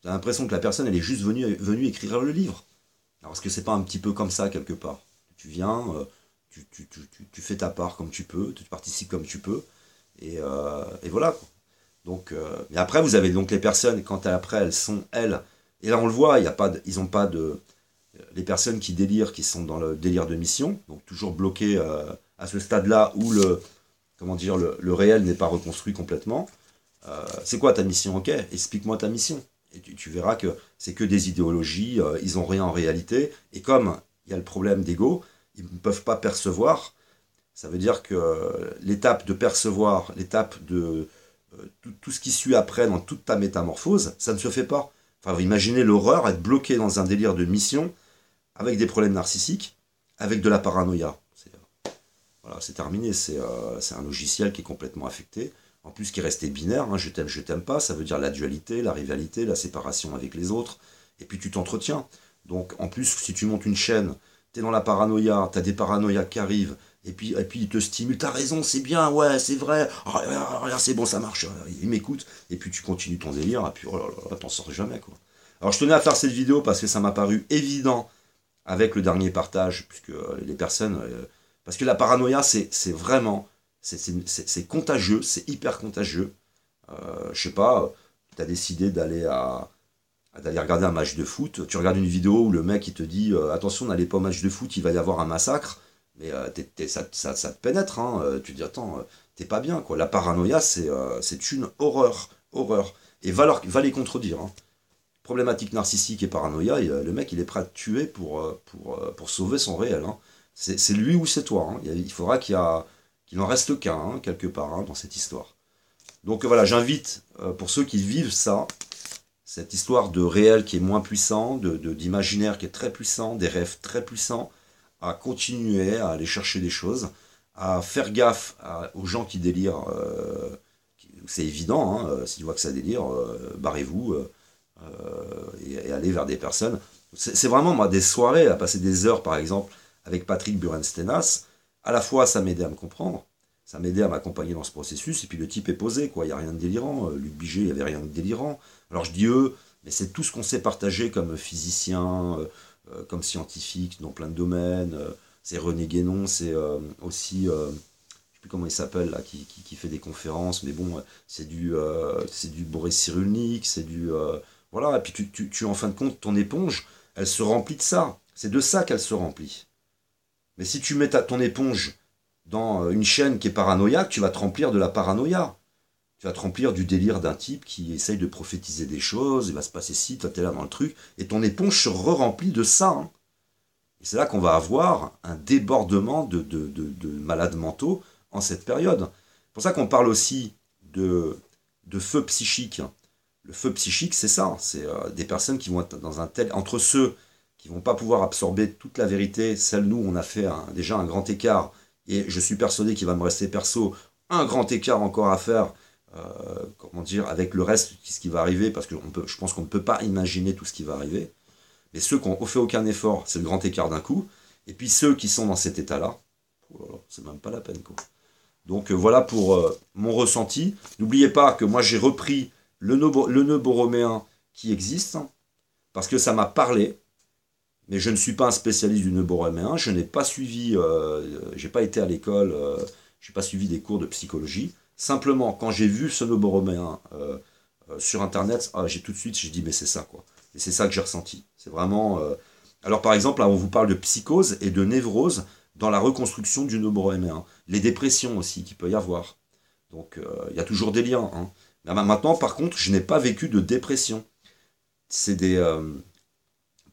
J'ai l'impression que la personne elle est juste venue écrire le livre. Alors est-ce que c'est pas un petit peu comme ça quelque part? Tu viens, tu fais ta part comme tu peux, tu participes comme tu peux, et voilà, quoi. Donc, mais après vous avez donc les personnes, quand après elles sont elles, et là on le voit, ils n'ont pas de les personnes qui délirent, qui sont dans le délire de mission, donc toujours bloquées à ce stade-là où comment dire, le réel n'est pas reconstruit complètement. C'est quoi ta mission? Ok, explique-moi ta mission. Et tu verras que c'est que des idéologies, ils n'ont rien en réalité. Et comme il y a le problème d'ego, ils ne peuvent pas percevoir. Ça veut dire que l'étape de percevoir, l'étape de tout ce qui suit après dans toute ta métamorphose, ça ne se fait pas. Enfin, vous imaginez l'horreur, être bloqué dans un délire de mission, avec des problèmes narcissiques, avec de la paranoïa. Voilà, c'est terminé, c'est un logiciel qui est complètement affecté, en plus qui est resté binaire, hein, je t'aime pas, ça veut dire la dualité, la rivalité, la séparation avec les autres, et puis tu t'entretiens. Donc en plus, si tu montes une chaîne, t'es dans la paranoïa, t'as des paranoïas qui arrivent, et puis ils te stimulent, t'as raison, c'est bien, ouais, c'est vrai, regarde, c'est bon, ça marche, ils m'écoutent, et puis tu continues ton délire, et puis oh là là, t'en sors jamais, quoi. Alors je tenais à faire cette vidéo parce que ça m'a paru évident avec le dernier partage, puisque les personnes... parce que la paranoïa, c'est vraiment... C'est contagieux, c'est hyper contagieux. Je sais pas, tu as décidé d'aller regarder un match de foot, tu regardes une vidéo où le mec il te dit attention, n'allez pas au match de foot, il va y avoir un massacre, mais ça te pénètre, hein, tu te dis attends, t'es pas bien, quoi. La paranoïa, c'est une horreur, horreur. Et va les contredire, hein. Problématique narcissique et paranoïa, le mec il est prêt à te tuer pour sauver son réel, hein. C'est lui ou c'est toi, hein. Il faudra qu'il en reste qu'un, hein, quelque part, hein, dans cette histoire. Donc voilà, j'invite, pour ceux qui vivent ça, cette histoire de réel qui est moins puissant, d'imaginaire qui est très puissant, des rêves très puissants, à continuer à aller chercher des choses, à faire gaffe aux gens qui délirent. C'est évident, hein, si tu vois que ça délire, barrez-vous. Et aller vers des personnes. C'est vraiment, moi, des soirées, à passer des heures, par exemple, avec Patrick Burenstenas. À la fois, ça m'aidait à me comprendre, ça m'aidait à m'accompagner dans ce processus, et puis le type est posé, quoi. Il n'y a rien de délirant. Luc Biget, il n'y avait rien de délirant. Alors je dis eux, mais c'est tout ce qu'on s'est partagé comme physicien, comme scientifique, dans plein de domaines. C'est René Guénon, c'est aussi... je sais plus comment il s'appelle, là, qui fait des conférences, mais bon, c'est du Boris Cyrulnik, c'est du... voilà, et puis en fin de compte, ton éponge, elle se remplit de ça. C'est de ça qu'elle se remplit. Mais si tu mets ton éponge dans une chaîne qui est paranoïaque, tu vas te remplir de la paranoïa. Tu vas te remplir du délire d'un type qui essaye de prophétiser des choses, il va se passer ci, toi t'es là dans le truc, et ton éponge se remplit de ça, hein. Et c'est là qu'on va avoir un débordement de malades mentaux en cette période. C'est pour ça qu'on parle aussi de feu psychique. Le feu psychique, c'est ça. C'est des personnes qui vont être dans un tel... Entre ceux qui vont pas pouvoir absorber toute la vérité, celle nous, on a fait déjà un grand écart, et je suis persuadé qu'il va me rester perso un grand écart encore à faire comment dire, avec le reste, ce qui va arriver, parce que je pense qu'on ne peut pas imaginer tout ce qui va arriver. Mais ceux qui n'ont fait aucun effort, c'est le grand écart d'un coup. Et puis ceux qui sont dans cet état-là, oh là là, c'est même pas la peine, quoi. Donc voilà pour mon ressenti. N'oubliez pas que moi j'ai repris le nœud borroméen qui existe, hein, parce que ça m'a parlé, mais je ne suis pas un spécialiste du nœud borroméen, je n'ai pas suivi, j'ai pas été à l'école, j'ai pas suivi des cours de psychologie. Simplement, quand j'ai vu ce nœud borroméen sur internet, j'ai tout de suite, j'ai dit mais c'est ça quoi. Et c'est ça que j'ai ressenti. C'est vraiment. Alors par exemple, là on vous parle de psychose et de névrose dans la reconstruction du nœud borroméen. Les dépressions aussi qu'il peut y avoir. Donc il y a toujours des liens, hein. Maintenant, par contre, je n'ai pas vécu de dépression. C'est des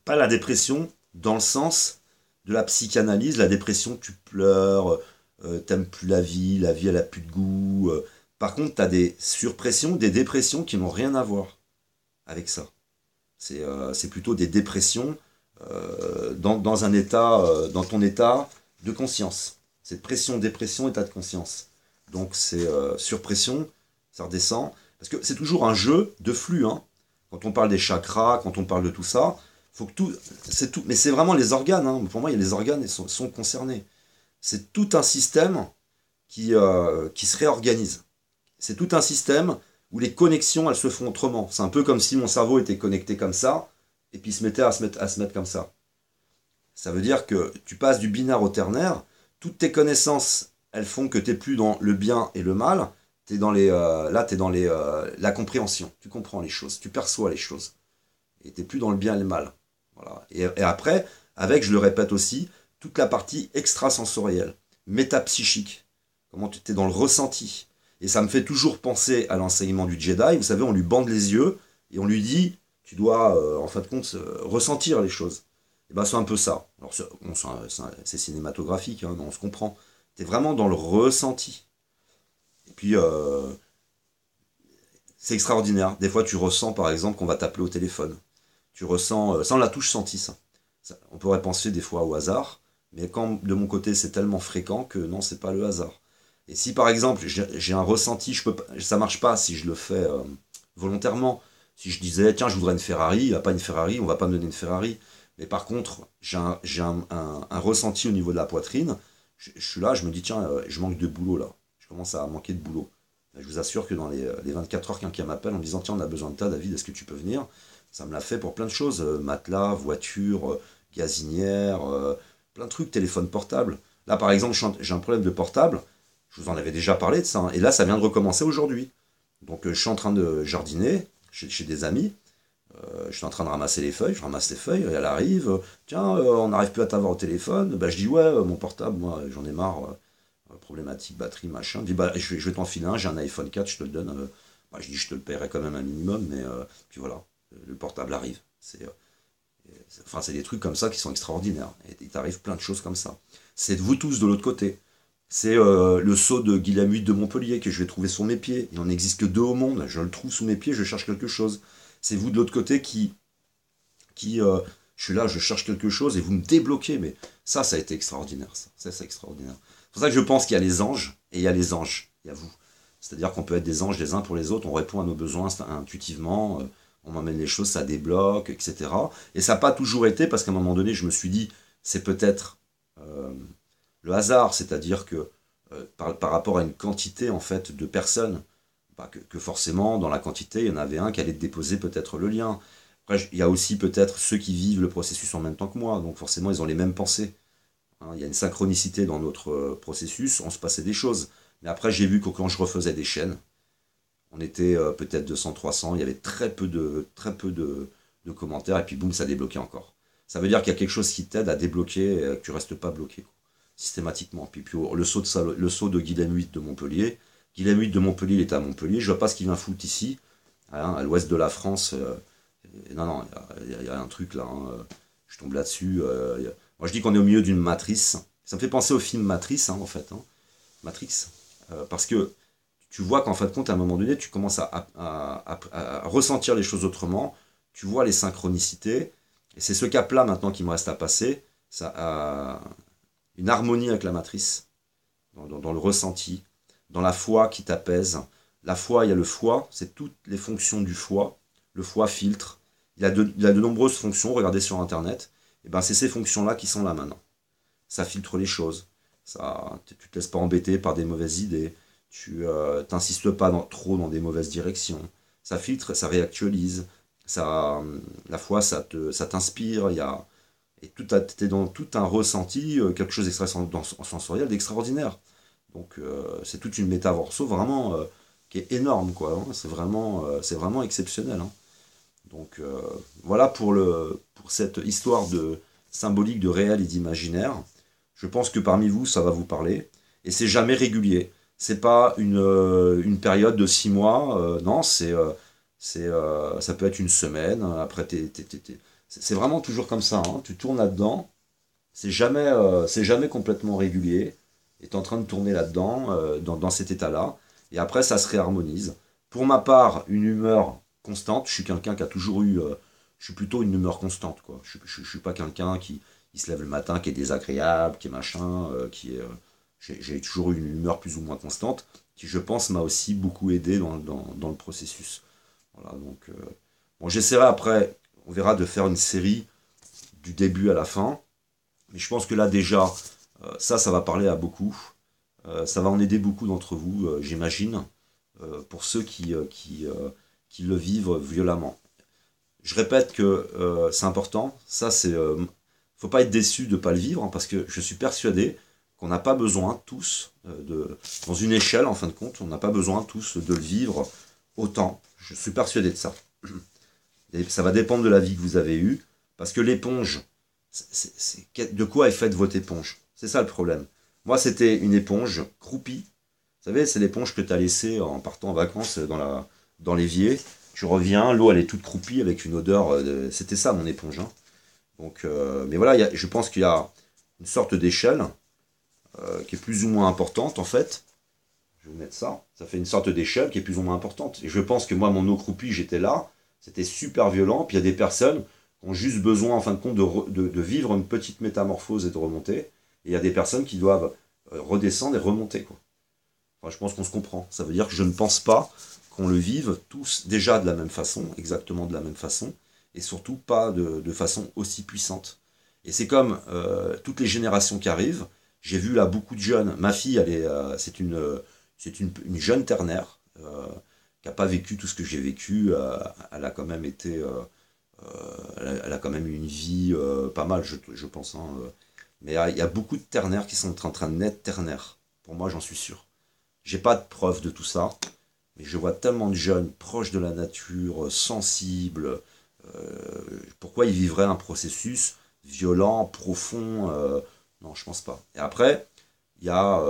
pas la dépression dans le sens de la psychanalyse. La dépression, tu pleures, t'aimes plus la vie elle a plus de goût. Par contre, tu as des surpressions, des dépressions qui n'ont rien à voir avec ça. C'est plutôt des dépressions dans un état, dans ton état de conscience. C'est pression, dépression, état de conscience. Donc c'est surpression, ça redescend. Parce que c'est toujours un jeu de flux, hein. Quand on parle des chakras, quand on parle de tout ça, faut que tout, c'est tout. Mais c'est vraiment les organes, hein. Pour moi, il y a les organes sont concernés. C'est tout un système qui se réorganise. C'est tout un système où les connexions, elles se font autrement. C'est un peu comme si mon cerveau était connecté comme ça, et puis il se mettait à se mettre comme ça. Ça veut dire que tu passes du binaire au ternaire, toutes tes connaissances, elles font que tu n'es plus dans le bien et le mal, là tu es dans la compréhension, tu comprends les choses, tu perçois les choses, et tu n'es plus dans le bien et le mal. Voilà. Et après, avec, je le répète aussi, toute la partie extrasensorielle, métapsychique, comment tu es dans le ressenti. Et ça me fait toujours penser à l'enseignement du Jedi, vous savez, on lui bande les yeux, et on lui dit, tu dois, en fin de compte, ressentir les choses. Et ben c'est un peu ça. Alors c'est cinématographique, hein, on se comprend. Tu es vraiment dans le ressenti. Et puis, c'est extraordinaire. Des fois, tu ressens, par exemple, qu'on va t'appeler au téléphone. Tu ressens, sans la touche senti, ça. On pourrait penser des fois au hasard, mais quand de mon côté, c'est tellement fréquent que non, c'est pas le hasard. Et si, par exemple, j'ai un ressenti, ça marche pas si je le fais volontairement. Si je disais, tiens, je voudrais une Ferrari, il n'y a pas une Ferrari, on va pas me donner une Ferrari. Mais par contre, j'ai un ressenti au niveau de la poitrine. Je suis là, je me dis, tiens, je manque de boulot là. Je commence à manquer de boulot. Je vous assure que dans les 24 heures, quelqu'un m'appelle en me disant, tiens, on a besoin de toi, David, est-ce que tu peux venir? Ça me l'a fait pour plein de choses. Matelas, voiture, gazinière, plein de trucs, téléphone portable. Là, par exemple, j'ai un problème de portable. Je vous en avais déjà parlé de ça, hein. Et là, ça vient de recommencer aujourd'hui. Donc, je suis en train de jardiner chez des amis. Je suis en train de ramasser les feuilles, je ramasse les feuilles, et elle arrive, tiens, on n'arrive plus à t'avoir au téléphone. Bah, je dis, ouais, mon portable, moi, j'en ai marre, problématique, batterie, machin. Je dis, bah, je vais t'en filer un, j'ai un iPhone 4, je te le donne. Bah, je dis, je te le paierai quand même un minimum, mais puis voilà, le portable arrive. C'est des trucs comme ça qui sont extraordinaires. Et il t'arrive plein de choses comme ça. C'est de vous tous de l'autre côté. C'est le seau de Guillaume VIII de Montpellier que je vais trouver sur mes pieds. Il n'en existe que deux au monde. Je le trouve sous mes pieds, je cherche quelque chose. C'est vous de l'autre côté qui je suis là, je cherche quelque chose et vous me débloquez. Mais ça a été extraordinaire. Ça, c'est extraordinaire. C'est pour ça que je pense qu'il y a les anges et il y a les anges. Il y a vous. C'est-à-dire qu'on peut être des anges les uns pour les autres. On répond à nos besoins intuitivement. On m'emmène les choses, ça débloque, etc. Et ça n'a pas toujours été parce qu'à un moment donné, je me suis dit, c'est peut-être le hasard, c'est-à-dire que par rapport à une quantité en fait de personnes, bah, que forcément dans la quantité il y en avait un qui allait déposer peut-être le lien. Après il y a aussi peut-être ceux qui vivent le processus en même temps que moi, donc forcément ils ont les mêmes pensées, hein. Il y a une synchronicité dans notre processus, on se passait des choses. Mais après j'ai vu que quand je refaisais des chaînes, on était peut-être 200, 300, il y avait très peu de commentaires et puis boum ça débloquait encore. Ça veut dire qu'il y a quelque chose qui t'aide à débloquer et que tu restes pas bloqué, quoi, systématiquement. Puis le saut de Guillaume VIII de Montpellier. Guillaume VIII de Montpellier, il est à Montpellier. Je vois pas ce qu'il vient foutre ici, hein, à l'ouest de la France. Non, il y a un truc là, hein, je tombe là-dessus. Moi, je dis qu'on est au milieu d'une matrice. Ça me fait penser au film Matrice, hein, en fait. Hein. Matrix. Parce que tu vois qu'en fin de compte, à un moment donné, tu commences à ressentir les choses autrement. Tu vois les synchronicités. Et c'est ce cap-là maintenant qui me reste à passer. Ça a une harmonie avec la matrice, dans le ressenti, dans la foi qui t'apaise, La foi, il y a le foie, c'est toutes les fonctions du foie. Le foie filtre. Il a de nombreuses fonctions, regardez sur Internet. Et ben, c'est ces fonctions-là qui sont là maintenant. Ça filtre les choses. Tu te laisses pas embêter par des mauvaises idées. Tu t'insistes pas trop dans des mauvaises directions. Ça filtre, ça réactualise. La foi, ça t'inspire. Et t'es dans tout un ressenti, quelque chose sensoriel d'extraordinaire. Donc c'est toute une métamorphose vraiment qui est énorme, quoi, hein. C'est vraiment exceptionnel, hein. Donc voilà pour cette histoire de symbolique de réel et d'imaginaire. Je pense que parmi vous, ça va vous parler. Et c'est jamais régulier. C'est pas une période de 6 mois. Non, ça peut être une semaine. Après, c'est vraiment toujours comme ça, hein. Tu tournes là-dedans. C'est jamais complètement régulier. Et tu es en train de tourner là-dedans, dans cet état-là. Et après, ça se réharmonise. Pour ma part, une humeur constante. Je suis quelqu'un qui a toujours eu. Je suis plutôt une humeur constante, quoi. Je suis pas quelqu'un qui il se lève le matin, qui est désagréable, qui est machin, qui est. J'ai toujours eu une humeur plus ou moins constante, qui je pense m'a aussi beaucoup aidé dans le processus. Voilà, donc bon, j'essaierai après, on verra de faire une série du début à la fin, mais je pense que là déjà, ça va parler à beaucoup. Ça va en aider beaucoup d'entre vous, j'imagine, pour ceux qui le vivent violemment. Je répète que c'est important, ça c'est faut pas être déçu de ne pas le vivre, hein, parce que je suis persuadé qu'on n'a pas besoin tous, dans une échelle en fin de compte, on n'a pas besoin tous de le vivre autant. Je suis persuadé de ça. Et ça va dépendre de la vie que vous avez eue, parce que l'éponge, de quoi est faite votre éponge? C'est ça le problème. Moi, c'était une éponge croupie. Vous savez, c'est l'éponge que tu as laissée en partant en vacances dans l'évier. Tu reviens, l'eau elle est toute croupie avec une odeur. C'était ça mon éponge, hein. Donc, mais voilà, je pense qu'il y a une sorte d'échelle qui est plus ou moins importante en fait. Je vais vous mettre ça. Ça fait une sorte d'échelle qui est plus ou moins importante. Et je pense que moi, mon eau croupie, j'étais là. C'était super violent. Puis il y a des personnes qui ont juste besoin, en fin de compte, de vivre une petite métamorphose et de remonter. Et il y a des personnes qui doivent redescendre et remonter, quoi. Enfin, je pense qu'on se comprend. Ça veut dire que je ne pense pas qu'on le vive tous déjà de la même façon, exactement de la même façon, et surtout pas de façon aussi puissante. Et c'est comme toutes les générations qui arrivent. J'ai vu là beaucoup de jeunes. Ma fille, c'est une jeune ternaire qui n'a pas vécu tout ce que j'ai vécu. Elle a quand même été, elle a quand même eu une vie pas mal, je pense, hein. Mais il y a beaucoup de ternaires qui sont en train de naître ternaires. Pour moi, j'en suis sûr. J'ai pas de preuve de tout ça, mais je vois tellement de jeunes proches de la nature, sensibles. Pourquoi ils vivraient un processus violent, profond? Non, je pense pas. Et après, il y a,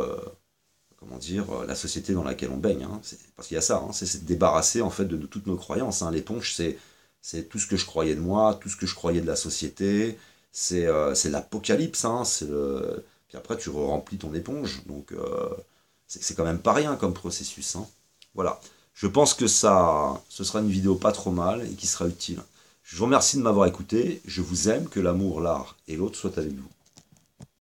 comment dire, la société dans laquelle on baigne, hein. Parce qu'il y a ça, hein, c'est se débarrasser en fait de toutes nos croyances, hein. L'éponge, c'est tout ce que je croyais de moi, tout ce que je croyais de la société. C'est l'apocalypse, hein. Puis après, tu remplis ton éponge. Donc, c'est quand même pas rien comme processus, hein. Voilà. Je pense que ce sera une vidéo pas trop mal et qui sera utile. Je vous remercie de m'avoir écouté. Je vous aime, que l'amour, l'art et l'autre soient avec vous.